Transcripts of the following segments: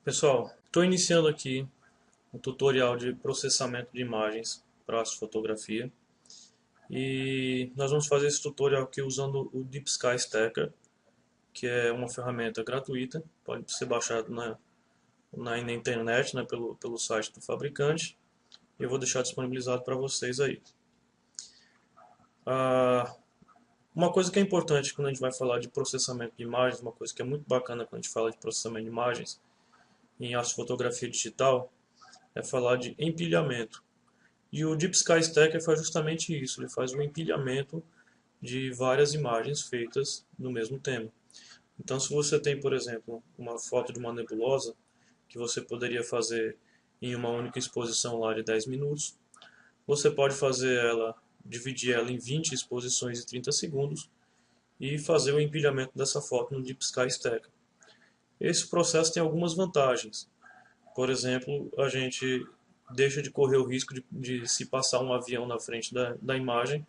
Pessoal, estou iniciando aqui um tutorial de processamento de imagens para astrofotografia e nós vamos fazer esse tutorial aqui usando o Deep Sky Stacker, que é uma ferramenta gratuita, pode ser baixado na internet, né, pelo site do fabricante, e eu vou deixar disponibilizado para vocês aí. Ah, uma coisa que é importante quando a gente vai falar de processamento de imagens, uma coisa que é muito bacana quando a gente fala de processamento de imagens em astrofotografia digital, é falar de empilhamento. E o Deep Sky Stacker faz justamente isso, ele faz um empilhamento de várias imagens feitas no mesmo tema. Então, se você tem, por exemplo, uma foto de uma nebulosa, que você poderia fazer em uma única exposição lá de 10 minutos, você pode fazer ela, dividir ela em 20 exposições de 30 segundos e fazer o empilhamento dessa foto no Deep Sky Stacker. Esse processo tem algumas vantagens. Por exemplo, a gente deixa de correr o risco de se passar um avião na frente da imagem,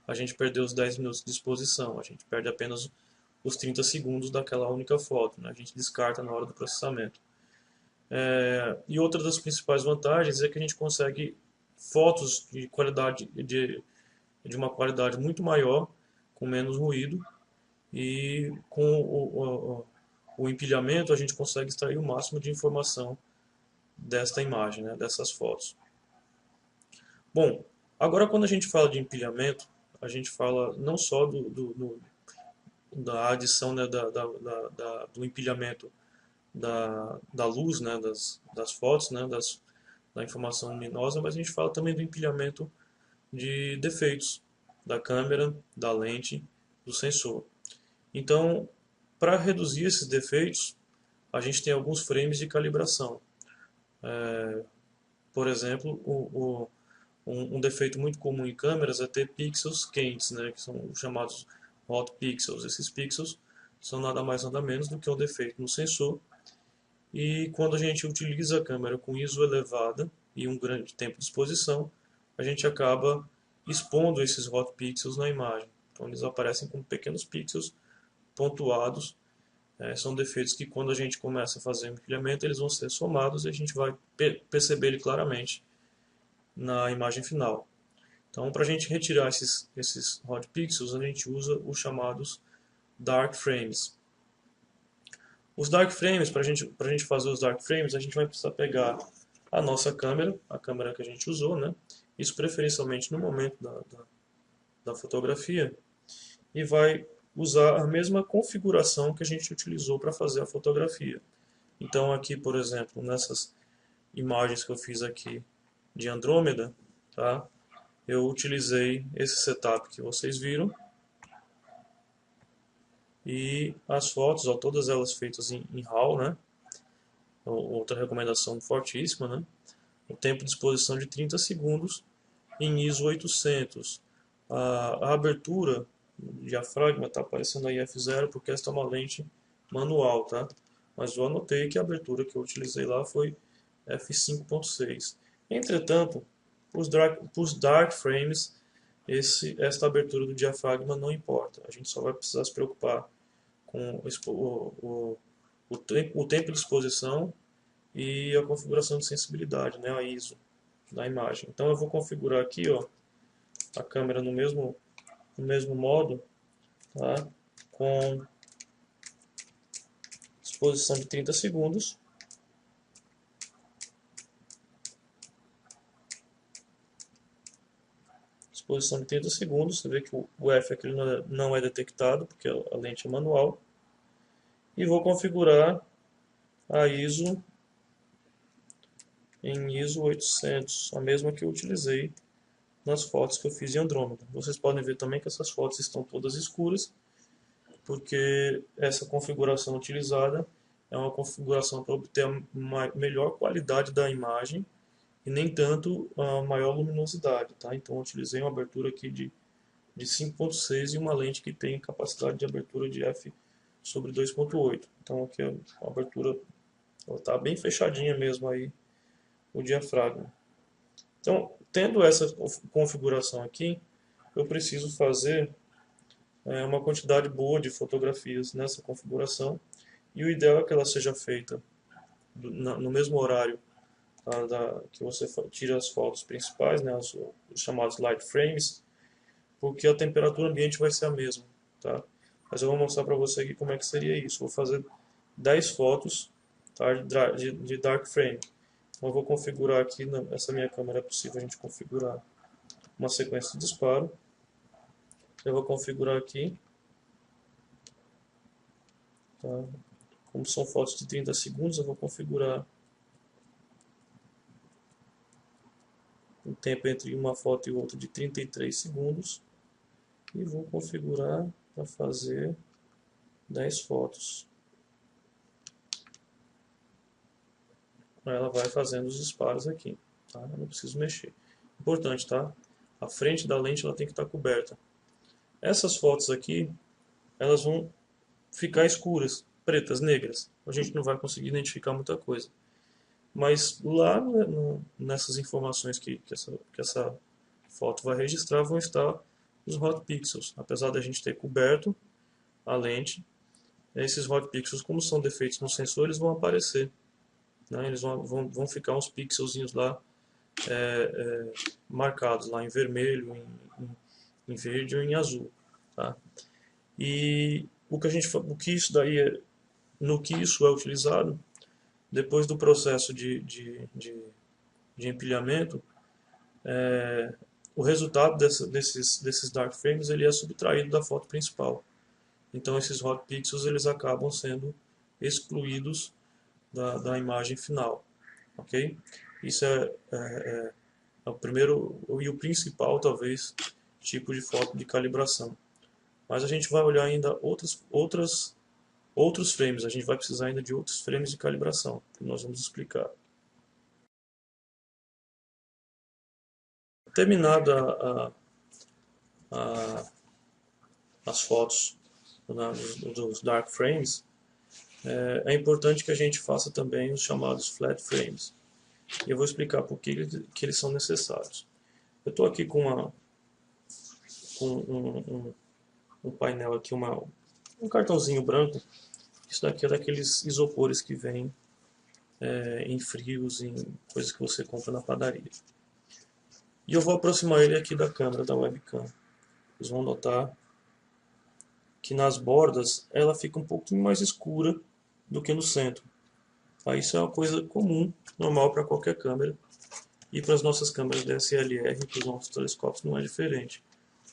a gente perdeu os 10 minutos de exposição, a gente perde apenas os 30 segundos daquela única foto, né? A gente descarta na hora do processamento. E outra das principais vantagens é que a gente consegue fotos de uma qualidade muito maior, com menos ruído, e com o empilhamento a gente consegue extrair o máximo de informação desta imagem, né, dessas fotos. Bom, agora quando a gente fala de empilhamento, a gente fala não só da adição, né, do empilhamento da luz, né, das fotos, né, da informação luminosa, mas a gente fala também do empilhamento de defeitos da câmera, da lente, do sensor. Então, para reduzir esses defeitos, a gente tem alguns frames de calibração. Por exemplo, um defeito muito comum em câmeras é ter pixels quentes, né, que são chamados hot pixels. Esses pixels são nada mais nada menos do que um defeito no sensor. E quando a gente utiliza a câmera com ISO elevada e um grande tempo de exposição, a gente acaba expondo esses hot pixels na imagem. Então eles aparecem como pequenos pixels pontuados. São defeitos que quando a gente começa a fazer o empilhamento, eles vão ser somados e a gente vai perceber ele claramente na imagem final. Então, para a gente retirar esses hot pixels, a gente usa os chamados dark frames. Os dark frames, para a gente fazer os dark frames, a gente vai precisar pegar a nossa câmera, a câmera que a gente usou, né? Isso preferencialmente no momento da fotografia, e vai usar a mesma configuração que a gente utilizou para fazer a fotografia. Então aqui, por exemplo, nessas imagens que eu fiz aqui de Andrômeda, tá? Eu utilizei esse setup que vocês viram e as fotos, ó, todas elas feitas em RAW, né? Outra recomendação fortíssima, né? O tempo de exposição de 30 segundos em ISO 800. A abertura do diafragma está aparecendo aí F0 porque esta é uma lente manual, tá? Mas eu anotei que a abertura que eu utilizei lá foi F5.6. Entretanto, os dark frames, esta abertura do diafragma não importa. A gente só vai precisar se preocupar com o tempo de exposição e a configuração de sensibilidade, né, a ISO da imagem. Então eu vou configurar aqui, ó, a câmera no mesmo modo, tá, com exposição de 30 segundos. Exposição de 30 segundos, você vê que o F aqui não é detectado, porque a lente é manual. E vou configurar a ISO em ISO 800, a mesma que eu utilizei nas fotos que eu fiz em Andrômeda. Vocês podem ver também que essas fotos estão todas escuras, porque essa configuração utilizada é uma configuração para obter a melhor qualidade da imagem e nem tanto a maior luminosidade, tá? Então eu utilizei uma abertura aqui de 5.6 e uma lente que tem capacidade de abertura de f sobre 2.8. Então aqui a abertura está bem fechadinha mesmo aí o diafragma. Então, tendo essa configuração aqui, eu preciso fazer uma quantidade boa de fotografias nessa configuração, e o ideal é que ela seja feita no mesmo horário que você tira as fotos principais, né, os chamados light frames, porque a temperatura ambiente vai ser a mesma, tá? Mas eu vou mostrar para você aqui como é que seria isso. Vou fazer 10 fotos, tá, de dark frame. Então eu vou configurar aqui, essa minha câmera é possível a gente configurar uma sequência de disparo. Eu vou configurar aqui, tá? Como são fotos de 30 segundos, eu vou configurar um tempo entre uma foto e outra de 33 segundos. E vou configurar para fazer 10 fotos. Ela vai fazendo os disparos aqui, tá? Eu não preciso mexer. Importante, tá? A frente da lente ela tem que estar coberta. Essas fotos aqui, elas vão ficar escuras, pretas, negras. A gente não vai conseguir identificar muita coisa. Mas lá nessas informações que essa foto vai registrar, vão estar os hot pixels. Apesar da gente ter coberto a lente, esses hot pixels, como são defeitos no sensor, eles vão aparecer, né? Eles vão ficar uns pixelzinhos lá marcados lá em vermelho, em verde ou em azul, tá? E o que isso daí no que isso é utilizado, depois do processo de empilhamento, o resultado desses dark frames ele é subtraído da foto principal. Então esses hot pixels eles acabam sendo excluídos da imagem final, ok? Isso é o primeiro e o principal, talvez, tipo de foto de calibração. Mas a gente vai olhar ainda outros frames, a gente vai precisar ainda de outros frames de calibração, que nós vamos explicar. Terminada as fotos dos dark frames, é importante que a gente faça também os chamados flat frames. E eu vou explicar por que eles são necessários. Eu estou aqui com um painel aqui, um cartãozinho branco. Isso daqui é daqueles isopores que vêm em frios, em coisas que você compra na padaria. E eu vou aproximar ele aqui da câmera, da webcam. Vocês vão notar que nas bordas ela fica um pouquinho mais escura do que no centro. Isso é uma coisa comum, normal para qualquer câmera. E para as nossas câmeras DSLR, para os nossos telescópios, não é diferente.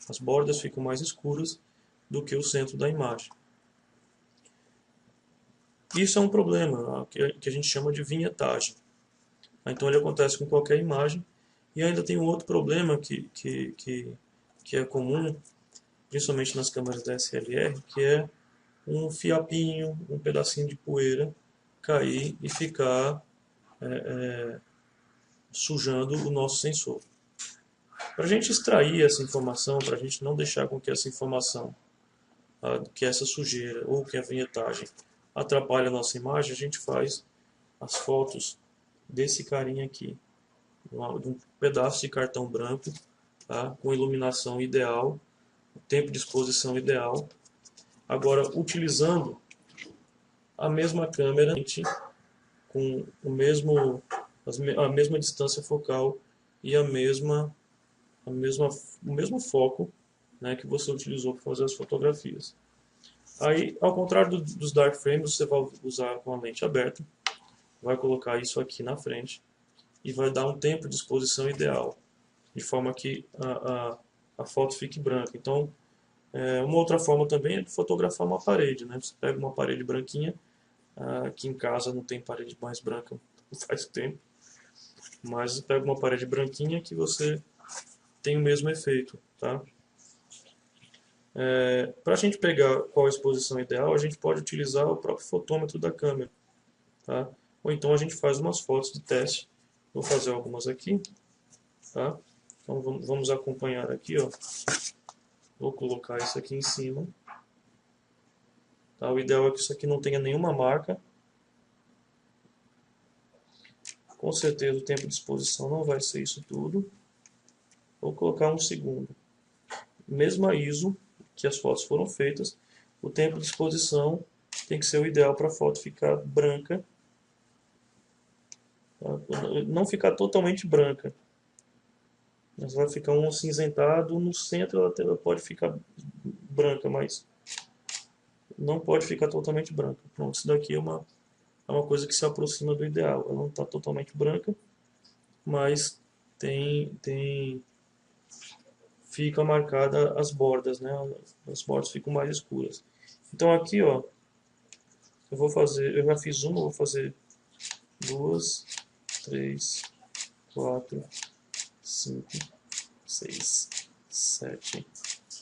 As bordas ficam mais escuras do que o centro da imagem. Isso é um problema que a gente chama de vinhetagem. Então ele acontece com qualquer imagem. E ainda tem um outro problema que é comum, principalmente nas câmeras DSLR, que é um fiapinho, um pedacinho de poeira cair e ficar sujando o nosso sensor. Para a gente extrair essa informação, para a gente não deixar com que essa informação, que essa sujeira ou que a vinhetagem atrapalhe a nossa imagem, a gente faz as fotos desse carinha aqui, de um pedaço de cartão branco, tá? Com iluminação ideal, tempo de exposição ideal. Agora, utilizando a mesma câmera, com a mesma distância focal e o mesmo foco, né, que você utilizou para fazer as fotografias. Aí, ao contrário dos dark frames, você vai usar com a lente aberta, vai colocar isso aqui na frente e vai dar um tempo de exposição ideal, de forma que a foto fique branca. Então, uma outra forma também é de fotografar uma parede, né? Você pega uma parede branquinha, aqui em casa não tem parede mais branca faz tempo, mas você pega uma parede branquinha que você tem o mesmo efeito, tá? Para a gente pegar qual a exposição ideal, a gente pode utilizar o próprio fotômetro da câmera, tá? Ou então a gente faz umas fotos de teste. Vou fazer algumas aqui, tá? Então vamos acompanhar aqui, ó. Vou colocar isso aqui em cima. Tá? O ideal é que isso aqui não tenha nenhuma marca. Com certeza o tempo de exposição não vai ser isso tudo. Vou colocar um segundo. Mesma ISO que as fotos foram feitas, o tempo de exposição tem que ser o ideal para a foto ficar branca não ficar totalmente branca. Mas vai ficar um acinzentado, no centro ela pode ficar branca, mas não pode ficar totalmente branca. Pronto, isso daqui é uma coisa que se aproxima do ideal. Ela não está totalmente branca, mas fica marcada as bordas, né? As bordas ficam mais escuras. Então aqui, ó, eu já fiz uma, vou fazer duas, três, quatro, cinco, seis, sete,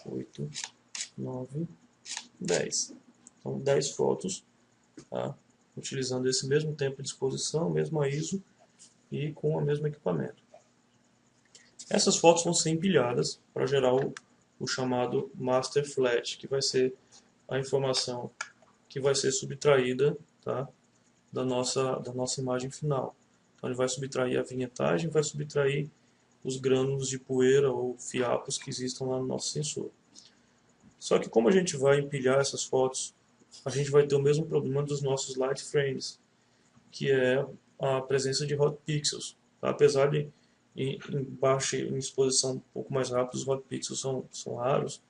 oito, 9, 10. Então 10 fotos, tá? Utilizando esse mesmo tempo de exposição, mesma ISO e com o mesmo equipamento. Essas fotos vão ser empilhadas para gerar o chamado master flat, que vai ser a informação que vai ser subtraída, tá, da nossa imagem final. Então ele vai subtrair a vinhetagem, vai subtrair os grânulos de poeira ou fiapos que existam lá no nosso sensor. Só que como a gente vai empilhar essas fotos, a gente vai ter o mesmo problema dos nossos light frames, que é a presença de hot pixels. Tá? Apesar de em exposição um pouco mais rápida, os hot pixels são raros,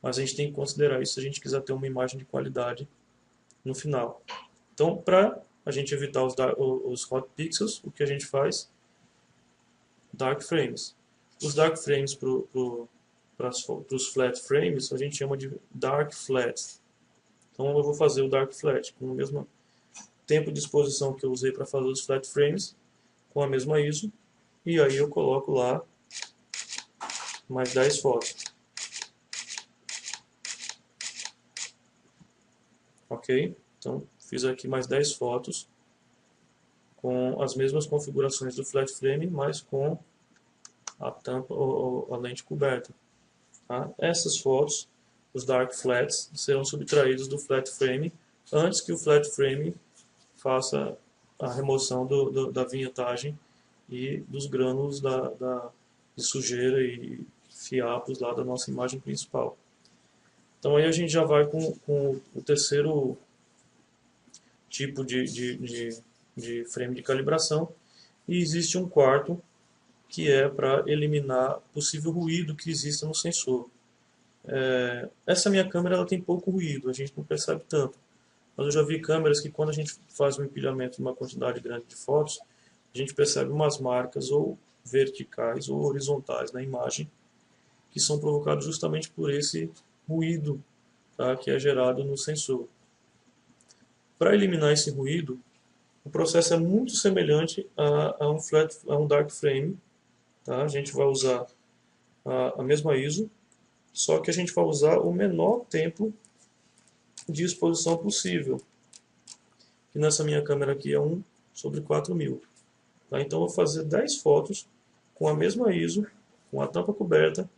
mas a gente tem que considerar isso se a gente quiser ter uma imagem de qualidade no final. Então, para a gente evitar os hot pixels, o que a gente faz? Dark frames. Os dark frames para os flat frames, a gente chama de dark flat. Então eu vou fazer o dark flat com o mesmo tempo de exposição que eu usei para fazer os flat frames, com a mesma ISO, e aí eu coloco lá mais 10 fotos. Ok? Então fiz aqui mais 10 fotos com as mesmas configurações do flat frame, mas com a tampa ou a lente coberta. Tá? Essas fotos, os dark flats, serão subtraídos do flat frame antes que o flat frame faça a remoção da vinhetagem e dos grânulos de sujeira e fiapos lá da nossa imagem principal. Então aí a gente já vai com o terceiro tipo de frame de calibração, e existe um quarto que é para eliminar possível ruído que exista no sensor. Essa minha câmera ela tem pouco ruído, a gente não percebe tanto. Mas eu já vi câmeras que quando a gente faz um empilhamento de uma quantidade grande de fotos, a gente percebe umas marcas ou verticais ou horizontais na imagem que são provocadas justamente por esse ruído, tá, que é gerado no sensor. Para eliminar esse ruído, o processo é muito semelhante a um dark frame. Tá? A gente vai usar a mesma ISO, só que a gente vai usar o menor tempo de exposição possível. Que nessa minha câmera aqui é 1/4000. Tá? Então eu vou fazer 10 fotos com a mesma ISO, com a tampa coberta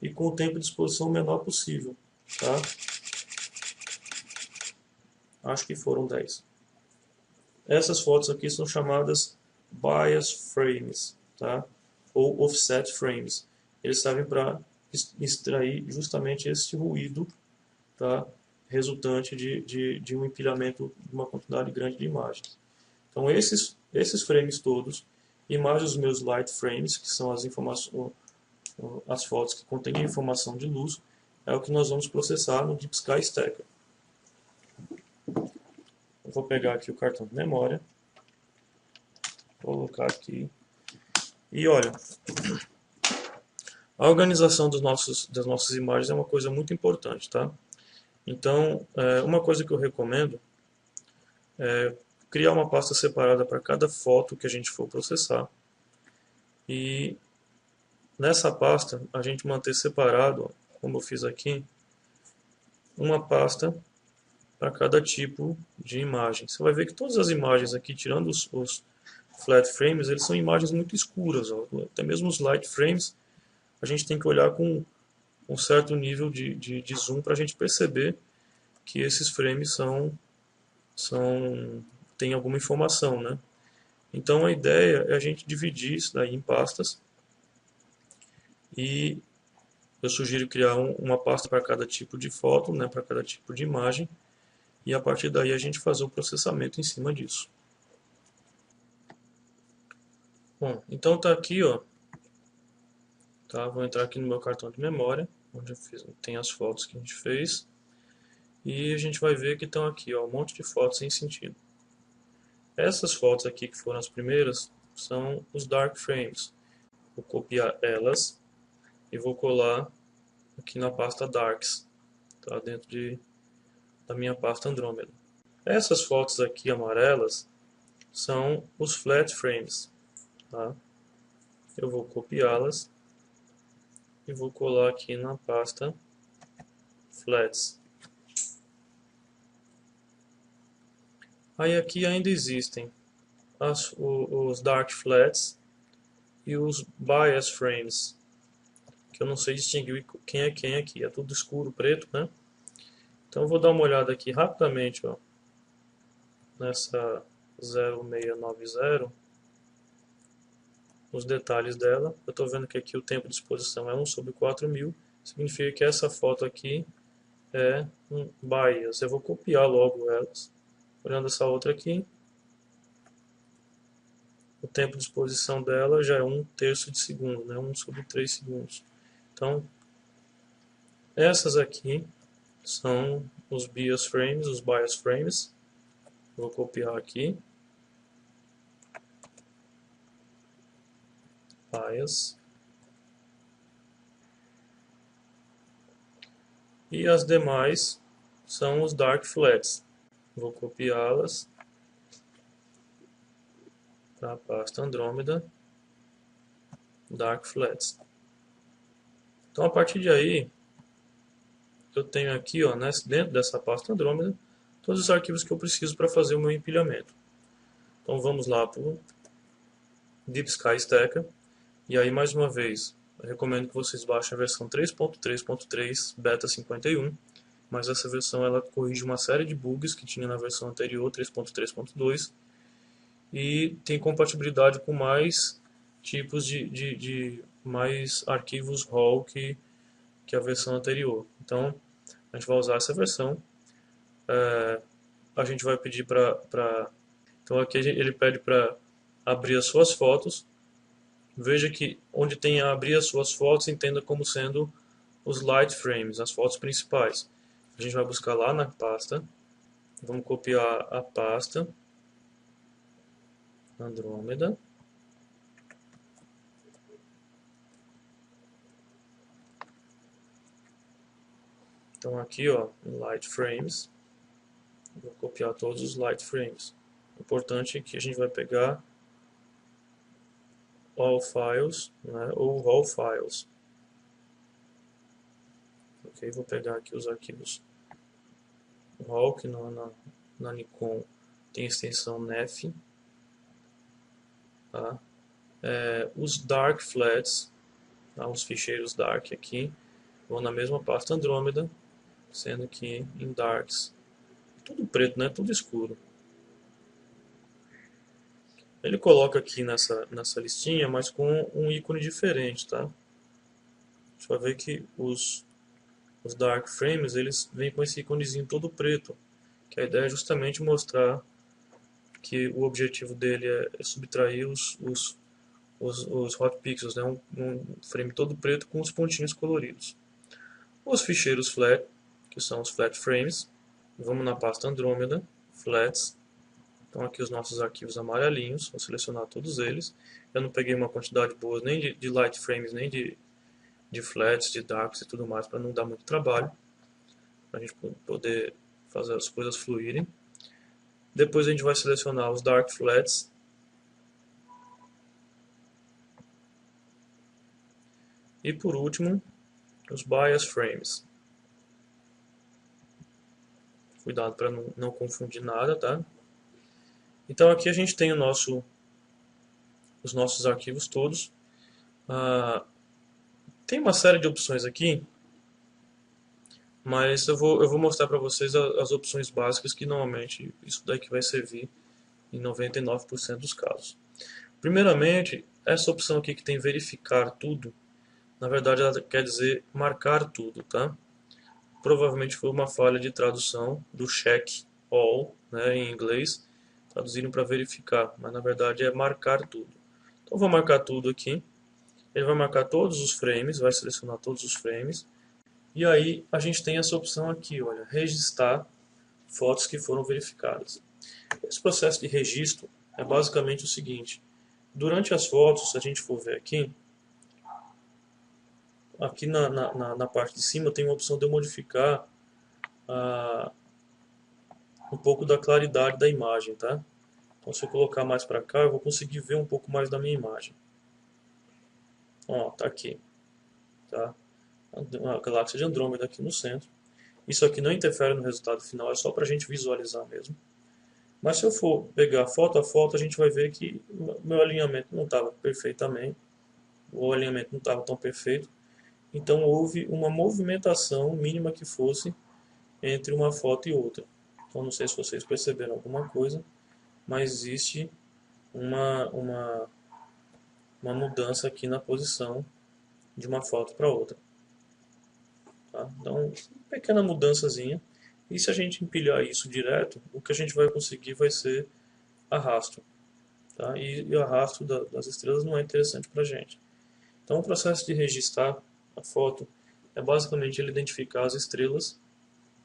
e com o tempo de exposição menor possível. Tá? Acho que foram 10. Essas fotos aqui são chamadas bias frames, tá? Ou offset frames. Eles servem para extrair justamente esse ruído, tá? Resultante de um empilhamento de uma quantidade grande de imagens. Então esses frames todos, e mais os meus light frames, que são as fotos que contêm informação de luz, é o que nós vamos processar no Deep Sky Stacker. Eu vou pegar aqui o cartão de memória, colocar aqui, e olha, a organização das nossas imagens é uma coisa muito importante, tá? Então, uma coisa que eu recomendo é criar uma pasta separada para cada foto que a gente for processar, e nessa pasta a gente manter separado, como eu fiz aqui, uma pasta para cada tipo de imagem. Você vai ver que todas as imagens aqui, tirando os flat frames, eles são imagens muito escuras. Ó. Até mesmo os light frames, a gente tem que olhar com um certo nível de zoom para a gente perceber que esses frames têm alguma informação, né? Então a ideia é a gente dividir isso daí em pastas, e eu sugiro criar uma pasta para cada tipo de foto, né, para cada tipo de imagem, e a partir daí a gente fazer o processamento em cima disso. Bom, então tá aqui, ó. Tá, vou entrar aqui no meu cartão de memória, onde tem as fotos que a gente fez. E a gente vai ver que estão aqui, ó, um monte de fotos sem sentido. Essas fotos aqui que foram as primeiras são os dark frames. Vou copiar elas e vou colar aqui na pasta darks, tá, dentro da minha pasta Andromeda. Essas fotos aqui amarelas são os flat frames, tá? Eu vou copiá-las e vou colar aqui na pasta flats. Aí aqui ainda existem os dark flats e os bias frames, que eu não sei distinguir quem é quem aqui, é tudo escuro, preto, né? Então eu vou dar uma olhada aqui rapidamente, ó, nessa 0690, os detalhes dela. Eu estou vendo que aqui o tempo de exposição é 1/4000, significa que essa foto aqui é um bias. Eu vou copiar logo elas. Olhando essa outra aqui, o tempo de exposição dela já é 1/3 de segundo, né? 1/3 segundos. Então, essas aqui são os bias frames, os bias frames. Vou copiar aqui. Bias. E as demais são os dark flats. Vou copiá-las para a pasta Andromeda Dark Flats. Então a partir de aí, eu tenho aqui, ó, dentro dessa pasta Andromeda, todos os arquivos que eu preciso para fazer o meu empilhamento. Então vamos lá para o Deep Sky Stacker. E aí, mais uma vez, eu recomendo que vocês baixem a versão 3.3.3 Beta 51. Mas essa versão ela corrige uma série de bugs que tinha na versão anterior, 3.3.2. E tem compatibilidade com mais tipos de mais arquivos RAW que a versão anterior. Então, a gente vai usar essa versão. A gente vai pedir para... Então, aqui ele pede para abrir as suas fotos. Veja que onde tem a abrir as suas fotos, entenda como sendo os light frames, as fotos principais. A gente vai buscar lá na pasta. Vamos copiar a pasta Andromeda. Então aqui, ó, em Light Frames, vou copiar todos os Light Frames. O importante é que a gente vai pegar All Files, né, ou Raw Files. Ok, vou pegar aqui os arquivos RAW, que na Nikon tem extensão NEF. Tá? Os Dark Flats, tá? Os ficheiros Dark aqui, vão na mesma pasta Andromeda, sendo que em Darks, tudo preto, né? Tudo escuro. Ele coloca aqui nessa listinha, mas com um ícone diferente, tá? A gente vai ver que os Dark Frames, eles vêm com esse íconezinho todo preto, que a ideia é justamente mostrar que o objetivo dele é subtrair os hot pixels, né? Um frame todo preto com os pontinhos coloridos. Os ficheiros flat, que são os flat frames, vamos na pasta Andromeda, flats. Então aqui os nossos arquivos amarelinhos, vou selecionar todos eles. Eu não peguei uma quantidade boa nem de light frames, nem de flats, de darks e tudo mais, para não dar muito trabalho, para a gente poder fazer as coisas fluírem. Depois a gente vai selecionar os dark flats. E por último, os bias frames. Cuidado para não confundir nada, tá? Então aqui a gente tem os nossos arquivos todos. Tem uma série de opções aqui, mas eu vou mostrar para vocês as opções básicas que normalmente isso daqui vai servir em 99% dos casos. Primeiramente, essa opção aqui que tem verificar tudo, na verdade ela quer dizer marcar tudo, tá? Provavelmente foi uma falha de tradução do check all, né, em inglês, traduziram para verificar, mas na verdade é marcar tudo. Então vou marcar tudo aqui. Ele vai marcar todos os frames, vai selecionar todos os frames. E aí a gente tem essa opção aqui, olha, registrar fotos que foram verificadas. Esse processo de registro é basicamente o seguinte: durante as fotos, se a gente for ver aqui, aqui na parte de cima tem uma opção de eu modificar um pouco da claridade da imagem, tá? Então se eu colocar mais para cá, eu vou conseguir ver um pouco mais da minha imagem. Ó, tá aqui, tá? A galáxia de Andrômeda aqui no centro. Isso aqui não interfere no resultado final, é só para a gente visualizar mesmo. Mas se eu for pegar foto a foto, a gente vai ver que meu alinhamento não estava perfeitamente, o alinhamento não estava tão perfeito. Então houve uma movimentação mínima que fosse entre uma foto e outra. Então não sei se vocês perceberam alguma coisa, mas existe uma, uma, uma mudança aqui na posição de uma foto para outra. Tá? Então, pequena mudançazinha. E se a gente empilhar isso direto, o que a gente vai conseguir vai ser arrasto. Tá? E o arrasto das estrelas não é interessante para a gente. Então, o processo de registrar a foto é basicamente ele identificar as estrelas,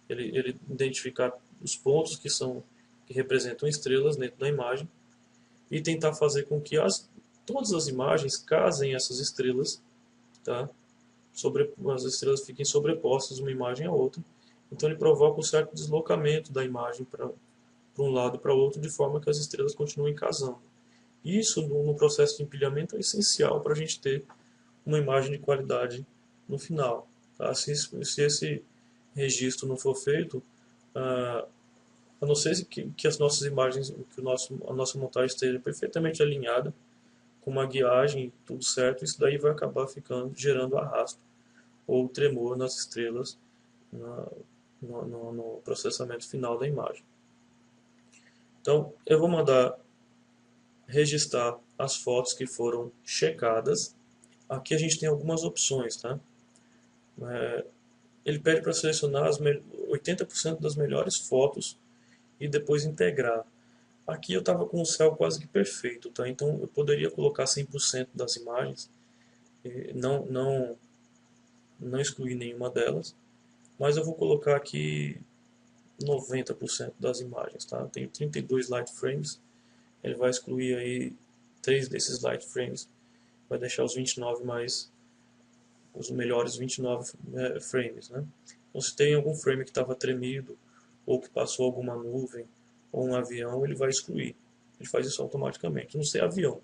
ele identificar os pontos que representam estrelas dentro da imagem e tentar fazer com que todas as imagens casem essas estrelas, tá? As estrelas fiquem sobrepostas uma imagem à outra. Então ele provoca um certo deslocamento da imagem para um lado e para o outro, de forma que as estrelas continuem casando. Isso, no processo de empilhamento, é essencial para a gente ter uma imagem de qualidade no final. Tá? Se esse registro não for feito, a não ser que as nossas imagens, que a nossa montagem esteja perfeitamente alinhada, com uma guiagem, tudo certo, isso daí vai acabar gerando arrasto ou tremor nas estrelas no processamento final da imagem. Então, eu vou mandar registrar as fotos que foram checadas. Aqui a gente tem algumas opções, tá? Ele pede para selecionar 80% das melhores fotos e depois integrar. Aqui eu estava com o céu quase que perfeito, tá? Então eu poderia colocar 100% das imagens, não excluir nenhuma delas, mas eu vou colocar aqui 90% das imagens, tá? Eu tenho 32 light frames, ele vai excluir aí 3 desses light frames, vai deixar os 29 mais os melhores 29 frames, né? Então se tem algum frame que estava tremido ou que passou alguma nuvem ou um avião, ele vai excluir. Ele faz isso automaticamente. Não sei avião,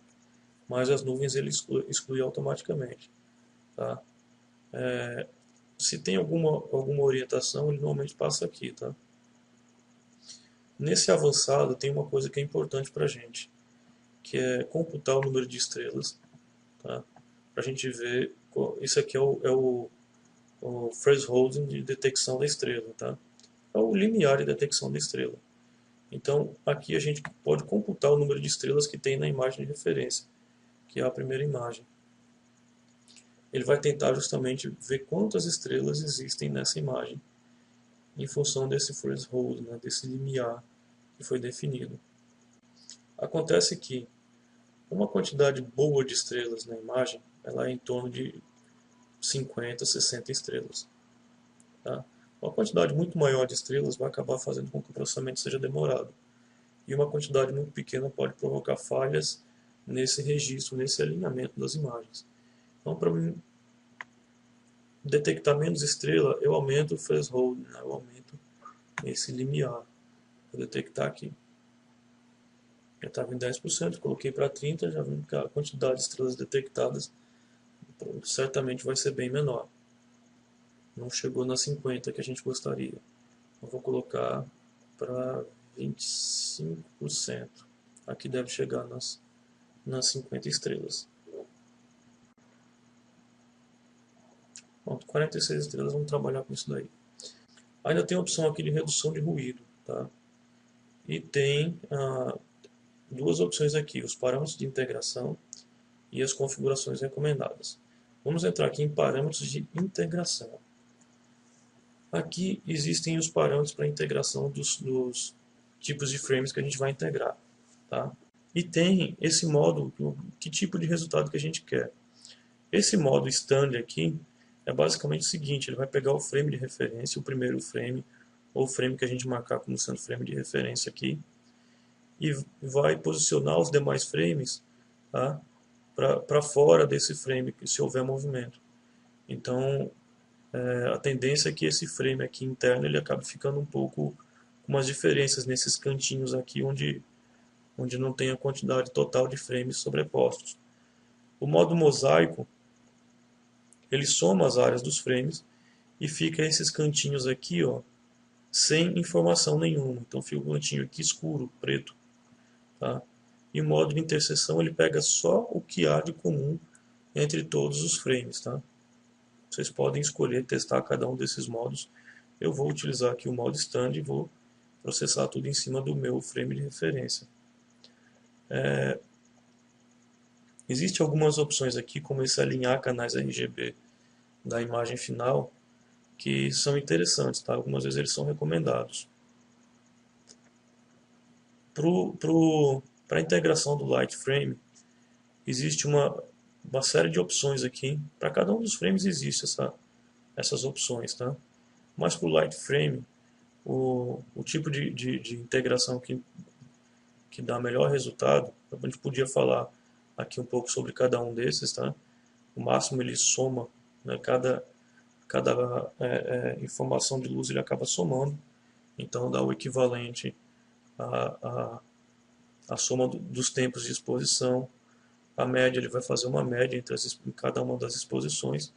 mas as nuvens ele exclui automaticamente, tá? Se tem alguma orientação, ele normalmente passa aqui, tá? Nesse avançado tem uma coisa que é importante para a gente, que é computar o número de estrelas, tá? Para a gente ver, isso aqui é o threshold de detecção da estrela, tá? É o limiar de detecção da estrela. Então, aqui a gente pode computar o número de estrelas que tem na imagem de referência, que é a primeira imagem. Ele vai tentar justamente ver quantas estrelas existem nessa imagem, em função desse threshold, né, desse limiar que foi definido. Acontece que uma quantidade boa de estrelas na imagem, ela é em torno de 50, 60 estrelas. Tá? Uma quantidade muito maior de estrelas vai acabar fazendo com que o processamento seja demorado. E uma quantidade muito pequena pode provocar falhas nesse registro, nesse alinhamento das imagens. Então, para detectar menos estrela, eu aumento o threshold, né? Eu aumento esse limiar. Vou detectar aqui. Já estava em 10%, coloquei para 30%, já vi que a quantidade de estrelas detectadas certamente vai ser bem menor. Não chegou nas 50 que a gente gostaria. Eu vou colocar para 25%. Aqui deve chegar nas 50 estrelas. Pronto, 46 estrelas, vamos trabalhar com isso daí. Ainda tem a opção aqui de redução de ruído, tá? E tem duas opções aqui, os parâmetros de integração e as configurações recomendadas. Vamos entrar aqui em parâmetros de integração. Aqui existem os parâmetros para integração dos tipos de frames que a gente vai integrar, tá? E tem esse modo, que tipo de resultado que a gente quer. Esse modo stand aqui é basicamente o seguinte, ele vai pegar o frame de referência, o primeiro frame, ou o frame que a gente marcar como sendo frame de referência aqui, e vai posicionar os demais frames, tá, para fora desse frame, se houver movimento. Então, a tendência é que esse frame aqui interno ele acabe ficando um pouco com umas diferenças nesses cantinhos aqui onde não tem a quantidade total de frames sobrepostos. O modo mosaico, ele soma as áreas dos frames e fica esses cantinhos aqui, ó, sem informação nenhuma. Então fica um cantinho aqui escuro, preto, tá? E o modo de interseção ele pega só o que há de comum entre todos os frames, tá? Vocês podem escolher testar cada um desses modos. Eu vou utilizar aqui o modo stand e vou processar tudo em cima do meu frame de referência. Existem algumas opções aqui, como esse alinhar canais RGB da imagem final, que são interessantes, tá? Algumas vezes eles são recomendados. Para a integração do Light Frame, existe uma série de opções aqui. Para cada um dos frames existe essas opções, tá? Mas para o Light Frame, o tipo de integração que dá melhor resultado, a gente podia falar aqui um pouco sobre cada um desses, tá? O máximo ele soma, né? Cada informação de luz ele acaba somando, então dá o equivalente à soma dos tempos de exposição. A média, ele vai fazer uma média em cada uma das exposições.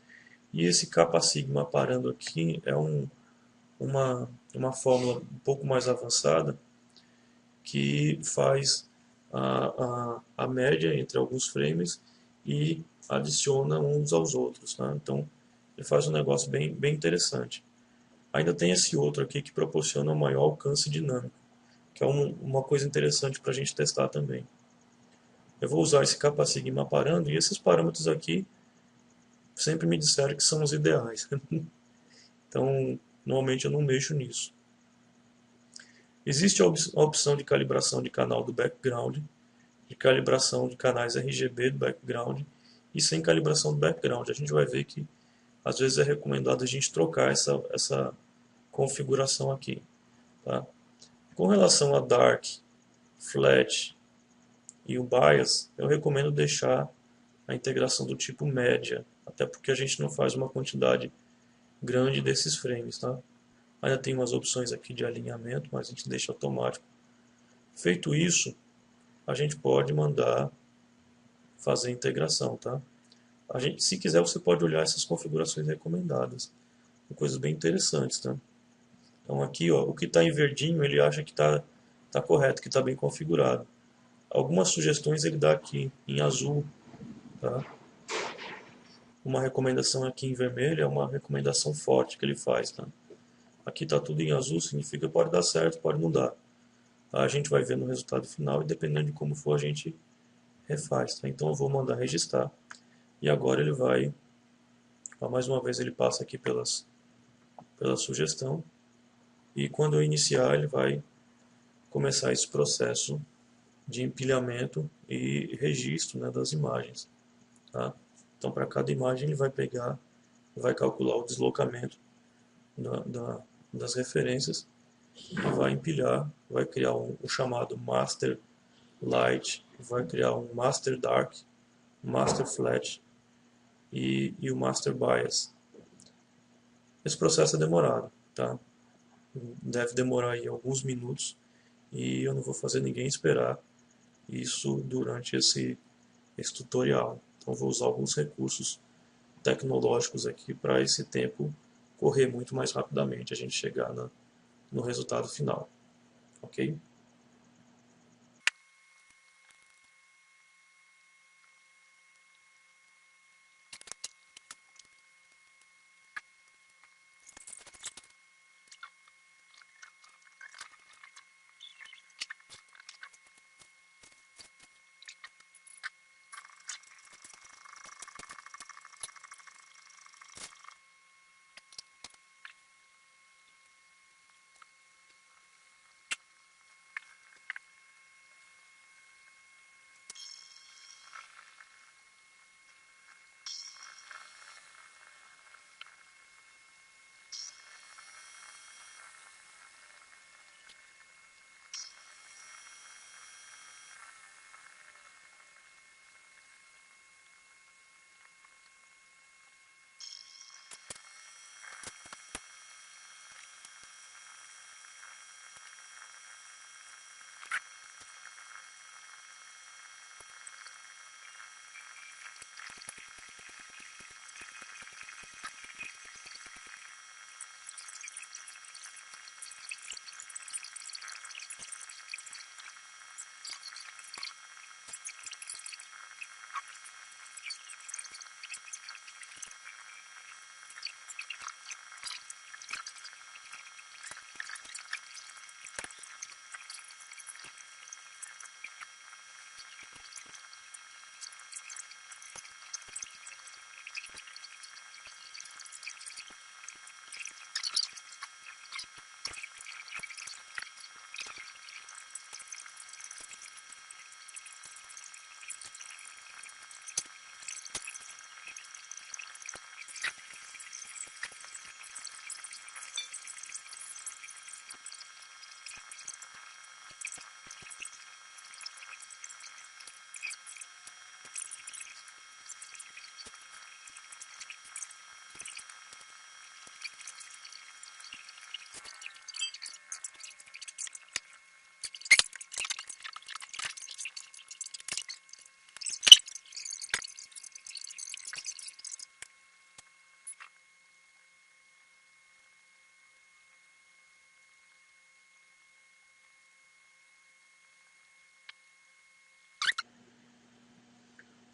E esse kappa sigma parando aqui é uma fórmula um pouco mais avançada que faz a média entre alguns frames e adiciona uns aos outros. Tá? Então, ele faz um negócio bem interessante. Ainda tem esse outro aqui que proporciona um maior alcance dinâmico, que é uma coisa interessante para a gente testar também. Eu vou usar esse kappa sigma parando, e esses parâmetros aqui sempre me disseram que são os ideais. Então, normalmente eu não mexo nisso. Existe a opção de calibração de canal do background, de calibração de canais RGB do background e sem calibração do background. A gente vai ver que às vezes é recomendado a gente trocar essa configuração aqui. Tá? Com relação a dark, flat e o bias, eu recomendo deixar a integração do tipo média, até porque a gente não faz uma quantidade grande desses frames. Tá? Ainda tem umas opções aqui de alinhamento, mas a gente deixa automático. Feito isso, a gente pode mandar fazer a integração, tá? Se quiser, você pode olhar essas configurações recomendadas. São coisas bem interessantes, tá? Então aqui, ó, o que está em verdinho, ele acha que tá correto, que está bem configurado. Algumas sugestões ele dá aqui em azul, tá? Uma recomendação aqui em vermelho é uma recomendação forte que ele faz, tá? Aqui está tudo em azul, significa que pode dar certo, pode não dar. A gente vai ver no resultado final e dependendo de como for a gente refaz, tá? Então eu vou mandar registrar e agora ele vai, mais uma vez ele passa aqui pela sugestão e quando eu iniciar ele vai começar esse processo de empilhamento e registro, né, das imagens, tá? Então para cada imagem ele vai pegar, vai calcular o deslocamento das referências e vai empilhar, vai criar o chamado Master Light, vai criar um Master Dark, Master Flat e o Master Bias. Esse processo é demorado, tá? Deve demorar aí alguns minutos e eu não vou fazer ninguém esperar isso durante esse tutorial. Então vou usar alguns recursos tecnológicos aqui para esse tempo correr muito mais rapidamente, a gente chegar no resultado final, ok?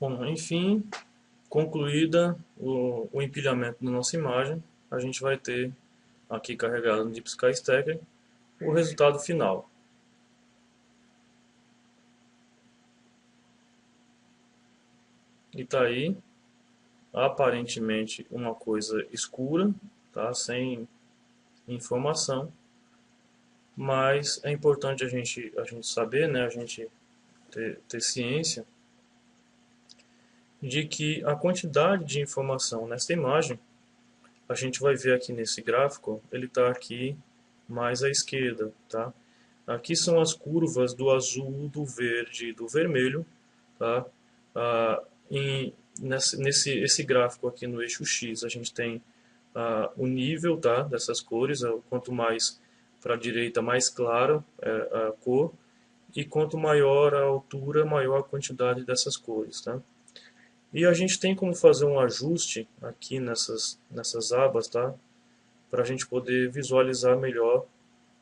Bom, enfim, concluída o empilhamento da nossa imagem, a gente vai ter aqui carregado no Deep Sky Stacker o resultado final. E está aí, aparentemente, uma coisa escura, tá? Sem informação, mas é importante a gente saber, né? A gente ter ciência de que a quantidade de informação nesta imagem, a gente vai ver aqui nesse gráfico, ele está aqui mais à esquerda, tá? Aqui são as curvas do azul, do verde e do vermelho, tá? Ah, esse gráfico aqui no eixo X, a gente tem o nível, tá, dessas cores. Quanto mais para a direita, mais clara é a cor, e quanto maior a altura, maior a quantidade dessas cores, tá? E a gente tem como fazer um ajuste aqui nessas abas, tá? Para a gente poder visualizar melhor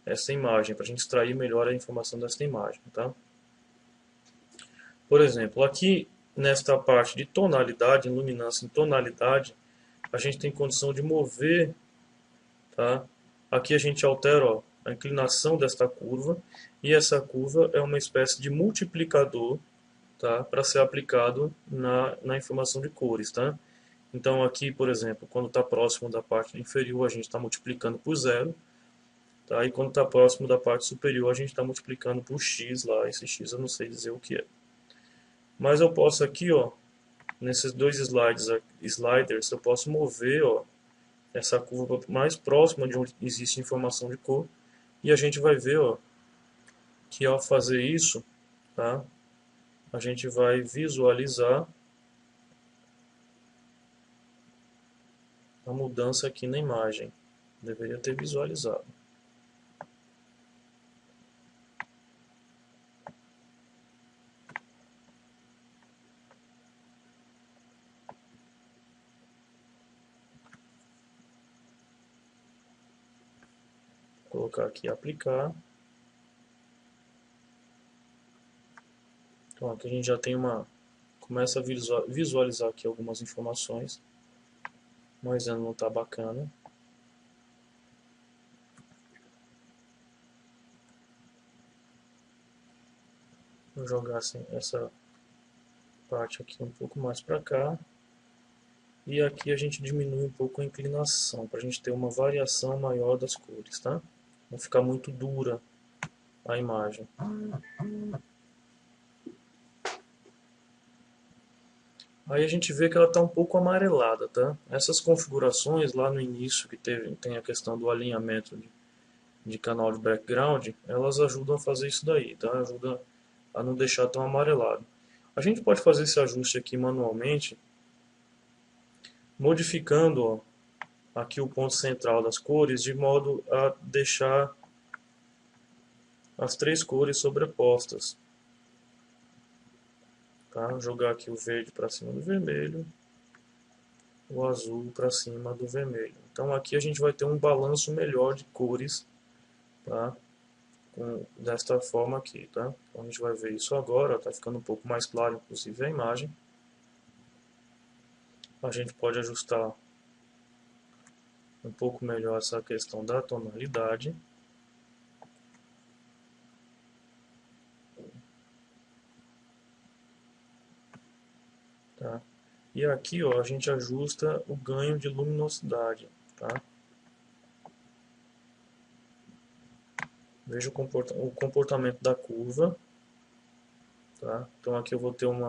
essa imagem, para a gente extrair melhor a informação dessa imagem, tá? Por exemplo, aqui nesta parte de tonalidade, iluminância em tonalidade, a gente tem condição de mover, tá? Aqui a gente altera, ó, a inclinação desta curva, e essa curva é uma espécie de multiplicador, tá? Para ser aplicado na informação de cores, tá? Então aqui, por exemplo, quando está próximo da parte inferior, a gente está multiplicando por zero, tá? E quando está próximo da parte superior, a gente está multiplicando por x lá. Esse x eu não sei dizer o que é. Mas eu posso aqui, ó, nesses dois sliders, eu posso mover, ó, essa curva mais próxima de onde existe informação de cor, e a gente vai ver, ó, que ao fazer isso, tá, a gente vai visualizar a mudança aqui na imagem. Deveria ter visualizado. Vou colocar aqui aplicar. Então aqui a gente já tem começa a visualizar aqui algumas informações, mas ainda não está bacana. Vou jogar assim, essa parte aqui um pouco mais para cá. E aqui a gente diminui um pouco a inclinação, para a gente ter uma variação maior das cores, tá? Não ficar muito dura a imagem. Aí a gente vê que ela está um pouco amarelada, tá? Essas configurações lá no início, que tem a questão do alinhamento de canal de background, elas ajudam a fazer isso daí, tá? Ajuda a não deixar tão amarelado. A gente pode fazer esse ajuste aqui manualmente, modificando, ó, aqui o ponto central das cores, de modo a deixar as três cores sobrepostas. Tá? Jogar aqui o verde para cima do vermelho, o azul para cima do vermelho. Então aqui a gente vai ter um balanço melhor de cores, tá? Desta forma aqui, tá? Então a gente vai ver isso agora, tá ficando um pouco mais claro, inclusive, a imagem. A gente pode ajustar um pouco melhor essa questão da tonalidade. Tá? E aqui, ó, a gente ajusta o ganho de luminosidade, tá? Veja o comportamento da curva, tá? Então aqui eu vou ter um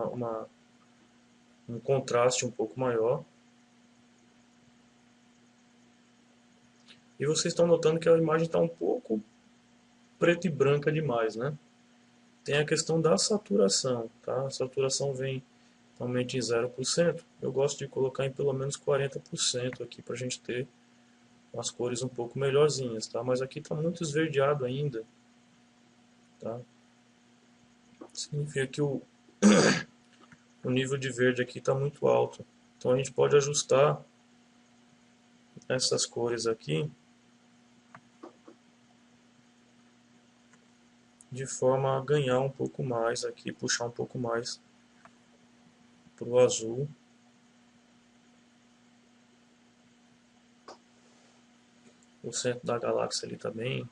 contraste um pouco maior. E vocês estão notando que a imagem está um pouco preto e branca demais, né? Tem a questão da saturação, tá? A saturação vem normalmente em 0%. Eu gosto de colocar em pelo menos 40% aqui para a gente ter as cores um pouco melhorzinhas, tá? Mas aqui está muito esverdeado ainda, tá? Significa que o nível de verde aqui está muito alto. Então a gente pode ajustar essas cores aqui de forma a ganhar um pouco mais aqui, puxar um pouco mais para o azul. O centro da galáxia ali está bem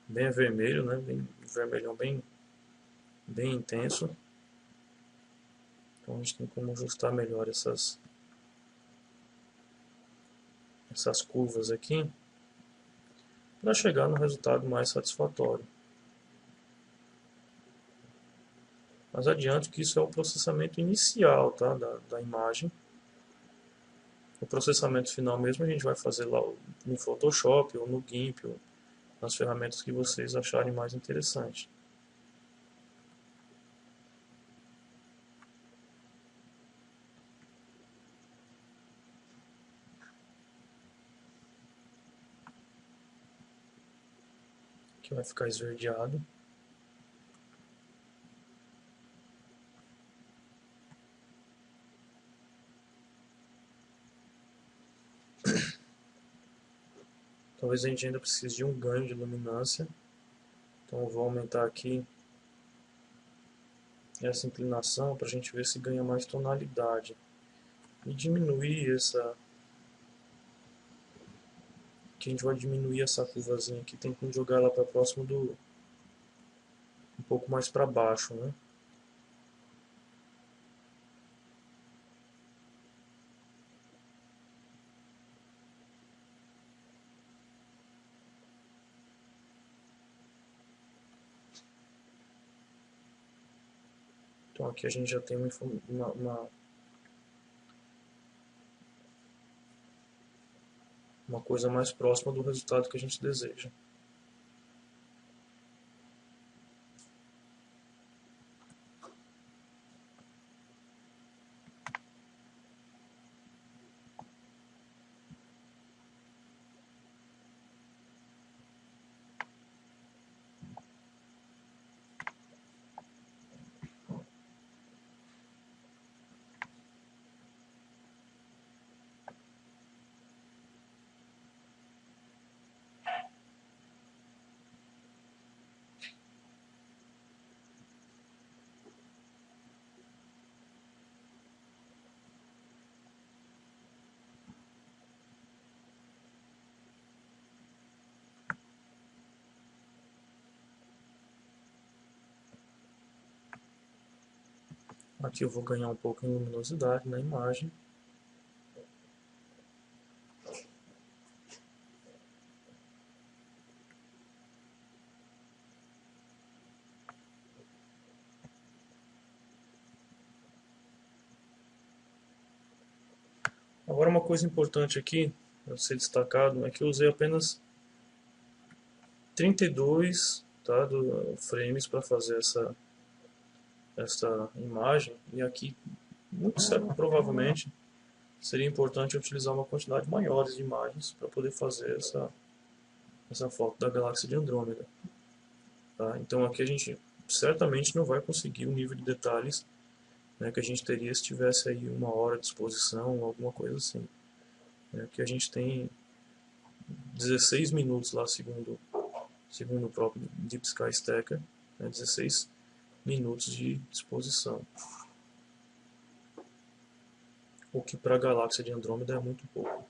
vermelho, né? Bem vermelhão, bem intenso. Então a gente tem como ajustar melhor essas curvas aqui para chegar no resultado mais satisfatório. Mas adianto que isso é o processamento inicial, tá, da imagem. O processamento final mesmo a gente vai fazer lá no Photoshop ou no GIMP, ou nas ferramentas que vocês acharem mais interessante. Aqui vai ficar esverdeado. Talvez a gente ainda precise de um ganho de luminância. Então eu vou aumentar aqui essa inclinação para a gente ver se ganha mais tonalidade. E diminuir essa... que a gente vai diminuir essa curvazinha aqui, tentando jogar ela para próximo do... um pouco mais para baixo, né? Então aqui a gente já tem uma coisa mais próxima do resultado que a gente deseja. Aqui eu vou ganhar um pouco em luminosidade na imagem. Agora uma coisa importante aqui, a ser destacado, é que eu usei apenas 32, tá, frames para fazer essa imagem. E aqui, muito certo, provavelmente, seria importante utilizar uma quantidade maior de imagens para poder fazer essa foto da galáxia de Andrômeda. Tá? Então aqui a gente certamente não vai conseguir o nível de detalhes, né, que a gente teria se tivesse aí 1 hora de exposição, alguma coisa assim. Aqui a gente tem 16 minutos lá, segundo o próprio Deep Sky Stacker, né, 16 minutos de exposição. O que para a galáxia de Andrômeda é muito pouco.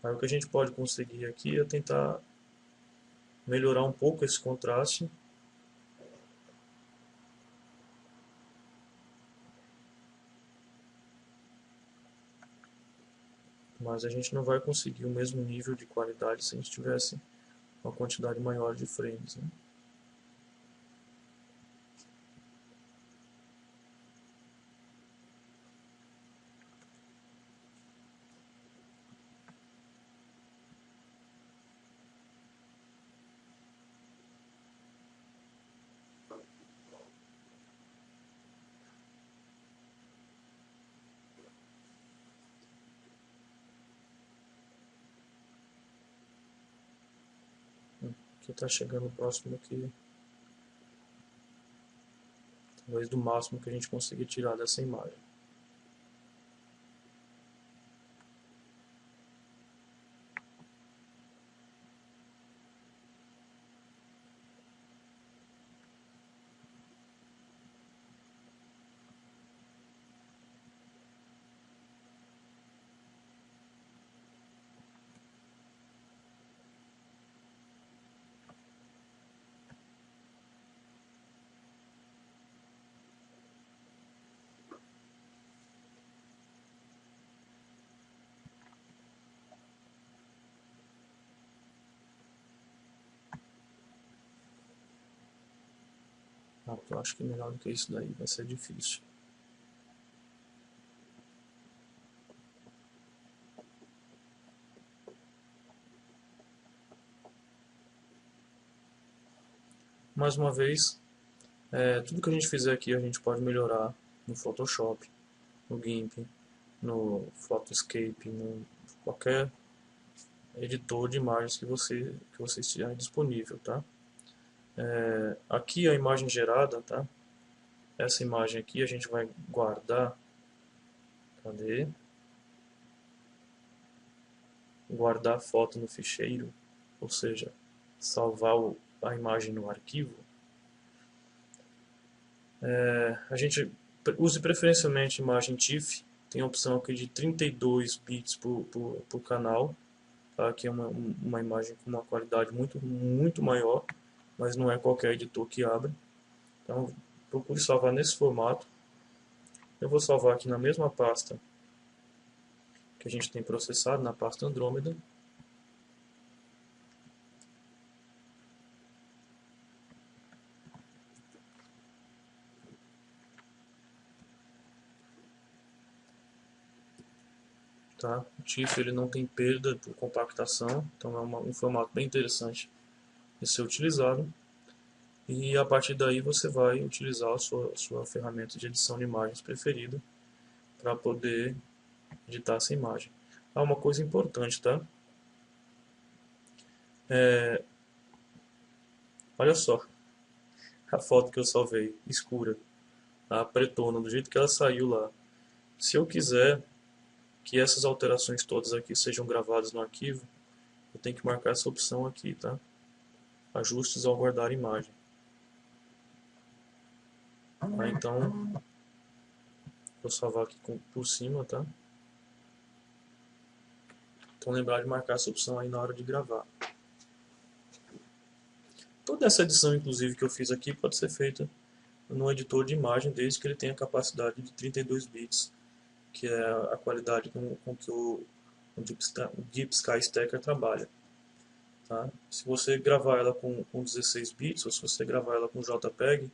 Aí o que a gente pode conseguir aqui é tentar melhorar um pouco esse contraste. Mas a gente não vai conseguir o mesmo nível de qualidade se a gente tivesse uma quantidade maior de frames, né? Aqui está chegando próximo aqui, talvez do máximo que a gente conseguir tirar dessa imagem. Eu acho que melhor do que isso daí vai ser difícil. Mais uma vez, tudo que a gente fizer aqui a gente pode melhorar no Photoshop, no GIMP, no Photoscape, no qualquer editor de imagens que você estiver disponível, tá? Aqui a imagem gerada, tá? Essa imagem aqui a gente vai guardar, cadê? Guardar a foto no ficheiro, ou seja, salvar a imagem no arquivo. A gente use preferencialmente imagem TIFF, tem a opção aqui de 32 bits por canal, tá? Aqui é uma imagem com uma qualidade muito maior, mas não é qualquer editor que abre. Então procure salvar nesse formato. Eu vou salvar aqui na mesma pasta que a gente tem processado, na pasta Andromeda. Tá? O TIFF ele não tem perda por compactação, então é um formato bem interessante de ser utilizado. E a partir daí você vai utilizar a sua ferramenta de edição de imagens preferida para poder editar essa imagem. Uma coisa importante, tá? Olha só a foto que eu salvei, escura, a pretona, do jeito que ela saiu lá. Se eu quiser que essas alterações todas aqui sejam gravadas no arquivo, eu tenho que marcar essa opção aqui, tá? Ajustes ao guardar imagem. Então, vou salvar aqui por cima, tá? Então lembrar de marcar essa opção aí na hora de gravar. Toda essa edição, inclusive, que eu fiz aqui pode ser feita no editor de imagem, desde que ele tenha capacidade de 32 bits, que é a qualidade com que o Deep Sky Stacker trabalha. Tá? Se você gravar ela com 16 bits, ou se você gravar ela com JPEG,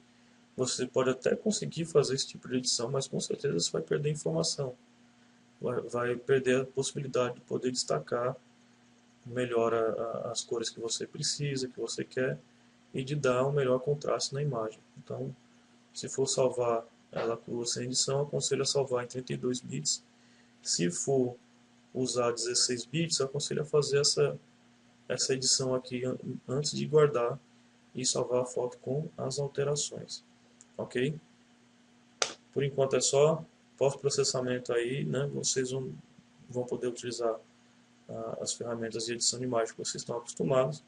você pode até conseguir fazer esse tipo de edição, mas com certeza você vai perder informação. Vai perder a possibilidade de poder destacar melhor as cores que você precisa, que você quer, e de dar um melhor contraste na imagem. Então, se for salvar ela crua sem edição, aconselho a salvar em 32 bits. Se for usar 16 bits, aconselho a fazer essa edição aqui antes de guardar e salvar a foto com as alterações. Ok? Por enquanto é só. Pós-processamento aí, né, vocês vão poder utilizar as ferramentas de edição de imagem que vocês estão acostumados.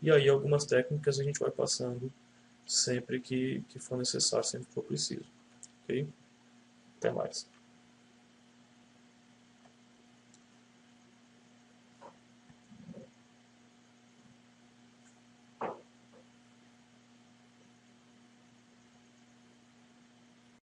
E aí algumas técnicas a gente vai passando sempre que for necessário, sempre que for preciso. Ok? Até mais.